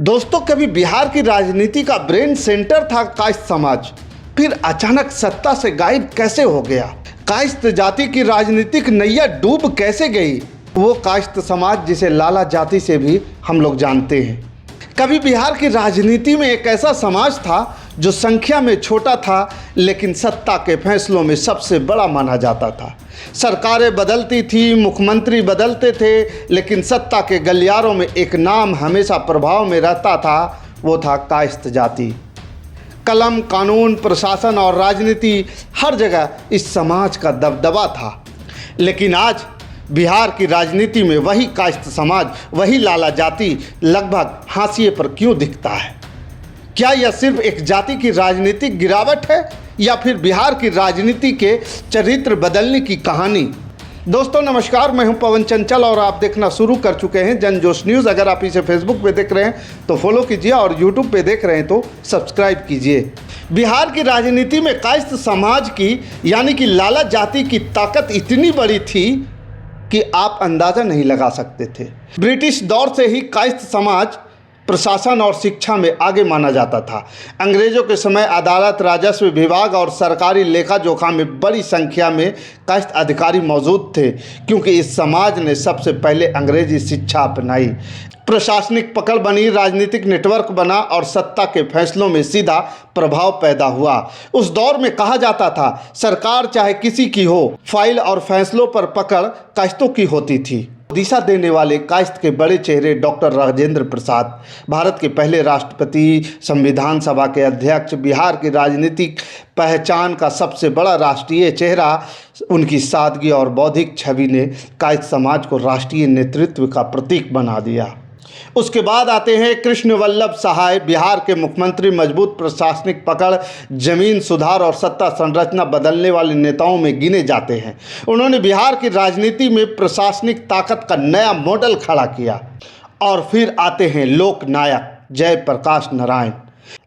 दोस्तों, कभी बिहार की राजनीति का ब्रेन सेंटर था कायस्थ समाज, फिर अचानक सत्ता से गायब कैसे हो गया? कायस्थ जाति की राजनीतिक नैया डूब कैसे गई? वो कायस्थ समाज जिसे लाला जाति से भी हम लोग जानते हैं। कभी बिहार की राजनीति में एक ऐसा समाज था जो संख्या में छोटा था लेकिन सत्ता के फैसलों में सबसे बड़ा माना जाता था। सरकारें बदलती थी, मुख्यमंत्री बदलते थे, लेकिन सत्ता के गलियारों में एक नाम हमेशा प्रभाव में रहता था, वो था कायस्थ जाति। कलम, कानून, प्रशासन और राजनीति, हर जगह इस समाज का दबदबा था। लेकिन आज बिहार की राजनीति में वही कायस्थ समाज, वही लाला जाति लगभग हाशिए पर क्यों दिखता है? क्या यह सिर्फ एक जाति की राजनीतिक गिरावट है या फिर बिहार की राजनीति के चरित्र बदलने की कहानी? दोस्तों नमस्कार, मैं हूं पवन चंचल और आप देखना शुरू कर चुके हैं जनजोश न्यूज़। अगर आप इसे फेसबुक पे देख रहे हैं तो फॉलो कीजिए और यूट्यूब पे देख रहे हैं तो सब्सक्राइब कीजिए। बिहार की राजनीति में कायस्थ समाज की यानी कि लाला जाति की ताकत इतनी बड़ी थी कि आप अंदाज़ा नहीं लगा सकते थे। ब्रिटिश दौर से ही कायस्थ समाज प्रशासन और शिक्षा में आगे माना जाता था। अंग्रेजों के समय अदालत, राजस्व विभाग और सरकारी लेखा जोखा में बड़ी संख्या में कायस्थ अधिकारी मौजूद थे, क्योंकि इस समाज ने सबसे पहले अंग्रेजी शिक्षा अपनाई। प्रशासनिक पकड़ बनी, राजनीतिक नेटवर्क बना और सत्ता के फैसलों में सीधा प्रभाव पैदा हुआ। उस दौर में कहा जाता था, सरकार चाहे किसी की हो, फाइल और फैसलों पर पकड़ कायस्थों की होती थी। दिशा देने वाले कायस्थ के बड़े चेहरे डॉक्टर राजेंद्र प्रसाद, भारत के पहले राष्ट्रपति, संविधान सभा के अध्यक्ष, बिहार की राजनीतिक पहचान का सबसे बड़ा राष्ट्रीय चेहरा। उनकी सादगी और बौद्धिक छवि ने कायस्थ समाज को राष्ट्रीय नेतृत्व का प्रतीक बना दिया। उसके बाद आते हैं कृष्ण वल्लभ सहाय, बिहार के मुख्यमंत्री। मजबूत प्रशासनिक पकड़, जमीन सुधार और सत्ता संरचना बदलने वाले नेताओं में गिने जाते हैं। उन्होंने बिहार की राजनीति में प्रशासनिक ताकत का नया मॉडल खड़ा किया। और फिर आते हैं लोकनायक जयप्रकाश नारायण।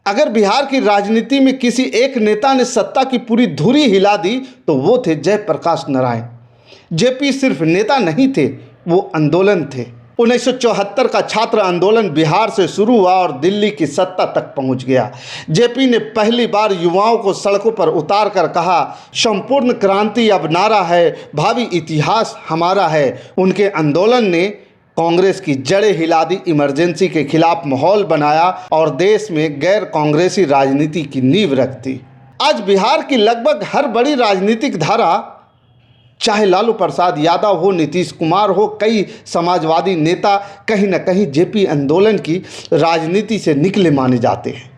अगर बिहार की राजनीति में किसी एक नेता ने सत्ता की पूरी धुरी हिला दी तो वो थे जयप्रकाश नारायण। जेपी सिर्फ नेता नहीं थे, वो आंदोलन थे। 1974 का छात्र आंदोलन बिहार से शुरू हुआ और दिल्ली की सत्ता तक पहुंच गया। जेपी ने पहली बार युवाओं को सड़कों पर उतार कर कहा, संपूर्ण क्रांति अब नारा है, भावी इतिहास हमारा है। उनके आंदोलन ने कांग्रेस की जड़ें हिला दी, इमरजेंसी के खिलाफ माहौल बनाया और देश में गैर कांग्रेसी राजनीति की नींव रख दी। आज बिहार की लगभग हर बड़ी राजनीतिक धारा, चाहे लालू प्रसाद यादव हो, नीतीश कुमार हो, कई समाजवादी नेता कहीं न कहीं जेपी आंदोलन की राजनीति से निकले माने जाते हैं।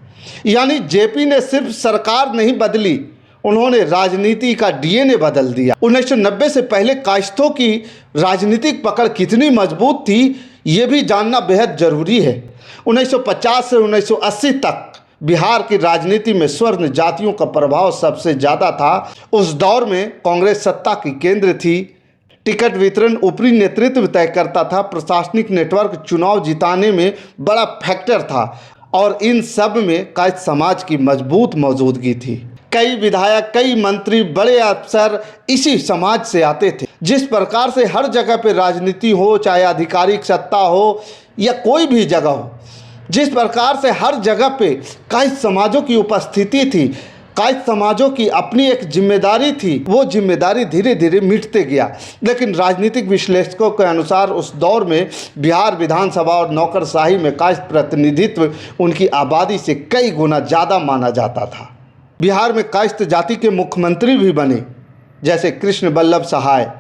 यानी जेपी ने सिर्फ सरकार नहीं बदली, उन्होंने राजनीति का डीएनए बदल दिया। 1990 से पहले कायस्थों की राजनीतिक पकड़ कितनी मजबूत थी, ये भी जानना बेहद जरूरी है। 1950 से 1980 तक बिहार की राजनीति में स्वर्ण जातियों का प्रभाव सबसे ज़्यादा था। उस दौर में कांग्रेस सत्ता की केंद्र थी। टिकट वितरण ऊपरी नेतृत्व तय करता था। प्रशासनिक नेटवर्क चुनाव जिताने में बड़ा फैक्टर था और इन सब में कायस्थ समाज की मजबूत मौजूदगी थी। कई विधायक, कई मंत्री, बड़े अफसर इसी समाज से आते थे। जिस प्रकार से हर जगह पे राजनीति हो, चाहे आधिकारिक सत्ता हो या कोई भी जगह हो, जिस प्रकार से हर जगह पे कायस्थ समाजों की उपस्थिति थी, कायस्थ समाजों की अपनी एक जिम्मेदारी थी, वो जिम्मेदारी धीरे धीरे मिटते गया। लेकिन राजनीतिक विश्लेषकों के अनुसार उस दौर में बिहार विधानसभा और नौकरशाही में कायस्थ प्रतिनिधित्व उनकी आबादी से कई गुना ज़्यादा माना जाता था। बिहार में कायस्थ जाति के मुख्यमंत्री भी बने, जैसे कृष्ण वल्लभ सहाय।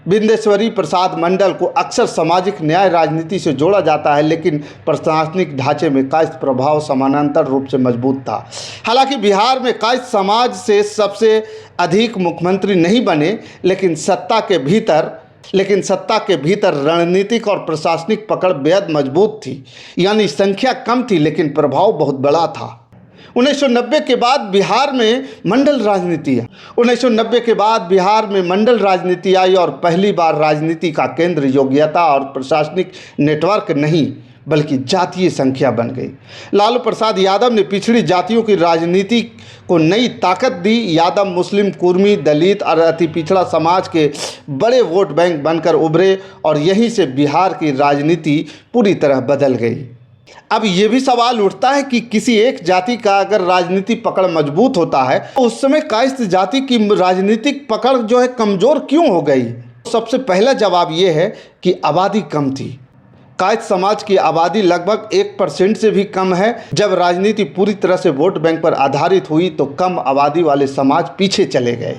बिंदेश्वरी प्रसाद मंडल को अक्सर सामाजिक न्याय राजनीति से जोड़ा जाता है, लेकिन प्रशासनिक ढांचे में कायस्थ प्रभाव समानांतर रूप से मजबूत था। हालांकि बिहार में कायस्थ समाज से सबसे अधिक मुख्यमंत्री नहीं बने, लेकिन सत्ता के भीतर रणनीतिक और प्रशासनिक पकड़ बेहद मजबूत थी। यानी संख्या कम थी लेकिन प्रभाव बहुत बड़ा था। 1990 के बाद बिहार में मंडल राजनीति आई और पहली बार राजनीति का केंद्र योग्यता और प्रशासनिक नेटवर्क नहीं बल्कि जातीय संख्या बन गई। लालू प्रसाद यादव ने पिछड़ी जातियों की राजनीति को नई ताकत दी। यादव मुस्लिम, कुर्मी, दलित और अति पिछड़ा समाज के बड़े वोट बैंक बनकर उभरे और यहीं से बिहार की राजनीति पूरी तरह बदल गई। अब ये भी सवाल उठता है कि किसी एक जाति का अगर राजनीति पकड़ मजबूत होता है तो उस समय कायस्थ जाति की राजनीतिक पकड़ जो है कमज़ोर क्यों हो गई। सबसे पहला जवाब ये है कि आबादी कम थी। कायस्थ समाज की आबादी लगभग 1% से भी कम है। जब राजनीति पूरी तरह से वोट बैंक पर आधारित हुई तो कम आबादी वाले समाज पीछे चले गए।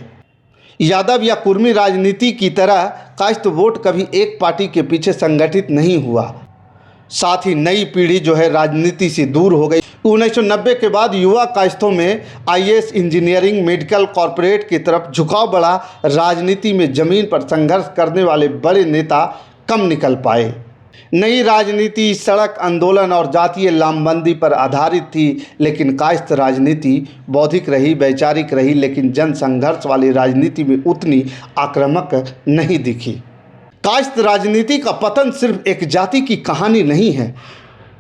यादव या कुर्मी राजनीति की तरह कायस्थ वोट कभी एक पार्टी के पीछे संगठित नहीं हुआ। साथ ही नई पीढ़ी जो है राजनीति से दूर हो गई। 1990 के बाद युवा कायस्थों में आईएएस, इंजीनियरिंग, मेडिकल, कॉरपोरेट की तरफ झुकाव बढ़ा। राजनीति में जमीन पर संघर्ष करने वाले बड़े नेता कम निकल पाए। नई राजनीति सड़क आंदोलन और जातीय लामबंदी पर आधारित थी, लेकिन कायस्थ राजनीति बौद्धिक रही, वैचारिक रही, लेकिन जन संघर्ष वाली राजनीति में उतनी आक्रामक नहीं दिखी। कायस्थ राजनीति का पतन सिर्फ एक जाति की कहानी नहीं है,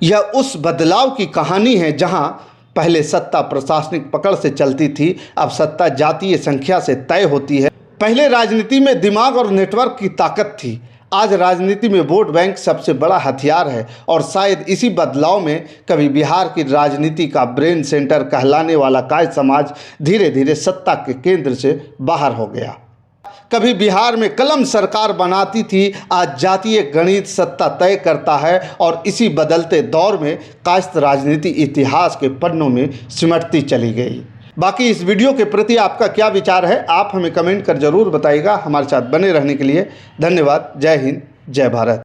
यह उस बदलाव की कहानी है जहां पहले सत्ता प्रशासनिक पकड़ से चलती थी, अब सत्ता जातीय संख्या से तय होती है। पहले राजनीति में दिमाग और नेटवर्क की ताकत थी, आज राजनीति में वोट बैंक सबसे बड़ा हथियार है। और शायद इसी बदलाव में कभी बिहार की राजनीति का ब्रेन सेंटर कहलाने वाला कायस्थ समाज धीरे धीरे सत्ता के केंद्र से बाहर हो गया। कभी बिहार में कलम सरकार बनाती थी, आज जातीय गणित सत्ता तय करता है। और इसी बदलते दौर में कायस्थ राजनीति इतिहास के पन्नों में सिमटती चली गई। बाकी इस वीडियो के प्रति आपका क्या विचार है, आप हमें कमेंट कर जरूर बताइएगा। हमारे साथ बने रहने के लिए धन्यवाद। जय हिंद, जय भारत।